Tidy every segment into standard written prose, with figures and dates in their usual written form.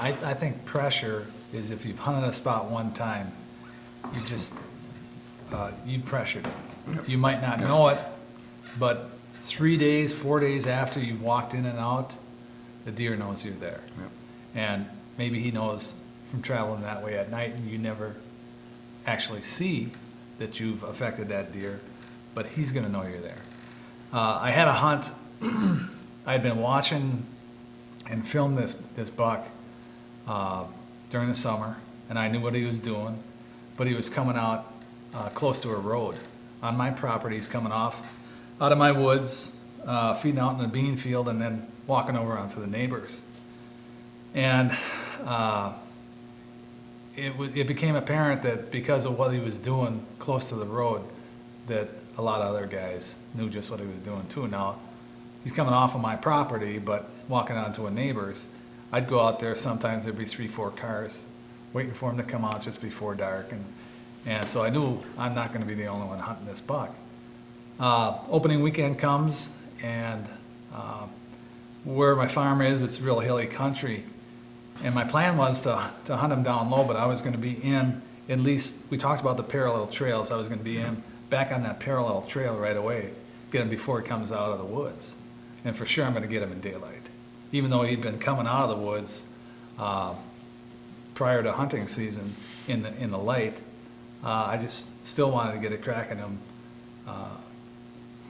I think pressure is if you've hunted a spot one time, you just, you pressured it. You might not know it, but 3 days, 4 days after you've walked in and out, the deer knows you're there. Yep. And maybe he knows from traveling that way at night and you never actually see that you've affected that deer, but he's gonna know you're there. I had a hunt, I'd been watching and filmed this buck during the summer, and I knew what he was doing, but he was coming out close to a road. On my property, he's coming out of my woods, feeding out in the bean field, and then walking over onto the neighbors. And it became apparent that because of what he was doing close to the road, that a lot of other guys knew just what he was doing too. Now, he's coming off of my property, but walking onto a neighbor's. I'd go out there, sometimes there'd be 3-4 cars waiting for him to come out just before dark. And so I knew I'm not gonna be the only one hunting this buck. Opening weekend comes, and where my farm is, it's real hilly country. And my plan was to hunt him down low, but I was gonna be in, at least, we talked about the parallel trails, I was gonna be in, back on that parallel trail right away, get him before he comes out of the woods. And for sure I'm gonna get him in daylight. Even though he'd been coming out of the woods prior to hunting season in the light, I just still wanted to get a crack at him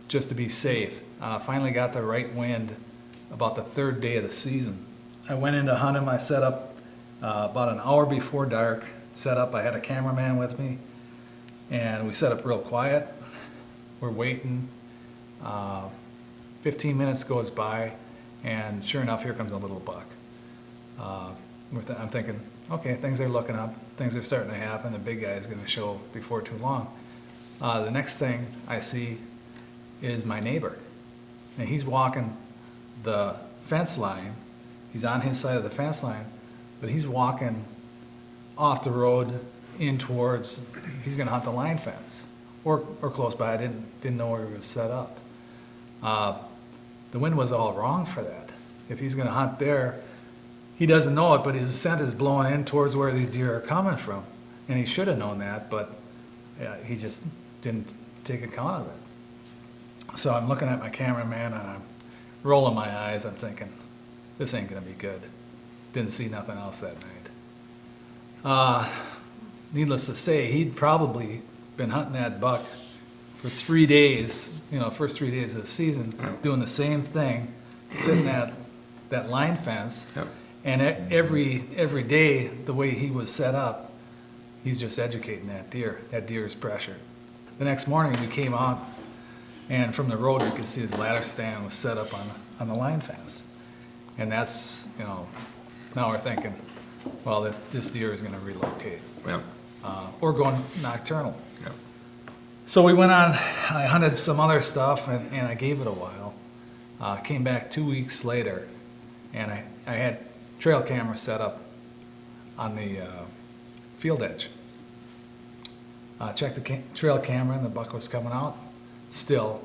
just to be safe. Finally got the right wind about the 3rd day of the season. I went in to hunt him. I set up about an hour before dark. I had a cameraman with me, and we set up real quiet. We're waiting. 15 minutes goes by, and sure enough, here comes a little buck. I'm thinking, okay, things are looking up. Things are starting to happen. The big guy is going to show before too long. The next thing I see is my neighbor. And he's walking the fence line. He's on his side of the fence line, but he's walking off the road in towards, he's going to hunt the line fence or close by. I didn't know where he was set up. The wind was all wrong for that. If he's going to hunt there, he doesn't know it, but his scent is blowing in towards where these deer are coming from. And he should have known that, but he just didn't take account of it. So I'm looking at my cameraman and I'm rolling my eyes. I'm thinking, this ain't gonna be good. Didn't see nothing else that night. Needless to say, he'd probably been hunting that buck for 3 days, first 3 days of the season, doing the same thing, sitting at that line fence. Yep. And every day, the way he was set up, he's just educating that deer. That deer is pressured. The next morning, we came out, and from the road, we could see his ladder stand was set up on the line fence. And that's, now we're thinking, well, this deer is gonna relocate. Yep. Or going nocturnal. Yep. So we went on, I hunted some other stuff, and I gave it a while. Came back 2 weeks later, and I had trail camera set up on the field edge. Checked the trail camera, and the buck was coming out. Still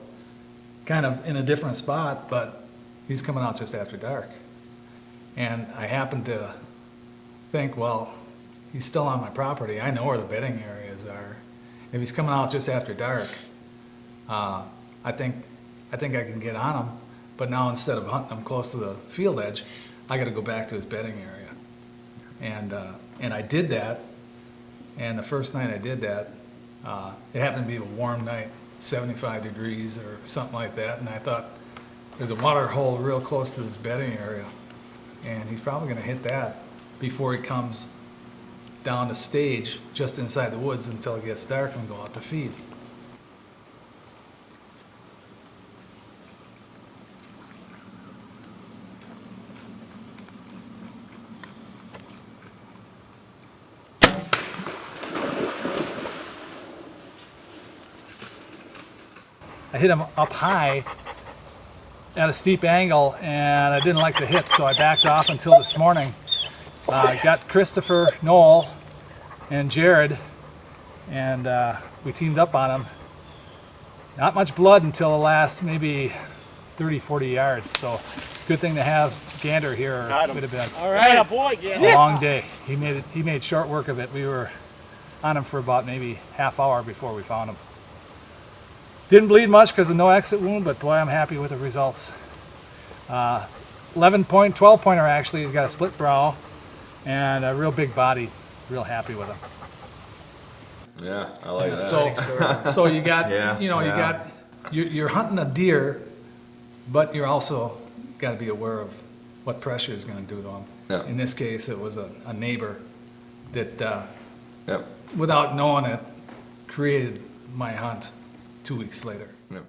kind of in a different spot, but he's coming out just after dark. And I happened to think, well, he's still on my property. I know where the bedding areas are. If he's coming out just after dark, I think I can get on him. But now instead of hunting him close to the field edge, I got to go back to his bedding area. And I did that. And the first night I did that, it happened to be a warm night, 75 degrees or something like that. And I thought, there's a water hole real close to this bedding area. And he's probably going to hit that before he comes down the stage just inside the woods until it gets dark and go out to feed. I hit him up high at a steep angle, and I didn't like the hit, so I backed off until this morning. Got Christopher, Noel, and Jared, and we teamed up on him. Not much blood until the last maybe 30, 40 yards. So good thing to have gander here, or Got it him. would have been All right, boy, a long day. He made short work of it. We were on him for about maybe half hour before we found him. Didn't bleed much because of no exit wound, but boy, I'm happy with the results. 12 pointer actually. He's got a split brow and a real big body. Real happy with him. Yeah, I like that. So you got, Yeah, you yeah. you're hunting a deer, but you're also got to be aware of what pressure is going to do to him. Yeah. In this case, it was a neighbor that, Yep. without knowing it, created my hunt 2 weeks later. Yep.